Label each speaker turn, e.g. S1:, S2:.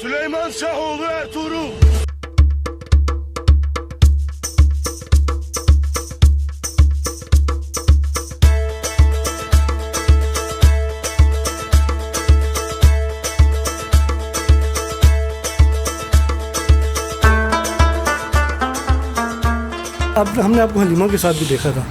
S1: Süleyman Şahoğlu Ertuğrul.
S2: अब हमने आपको हलीमा के साथ भी देखा था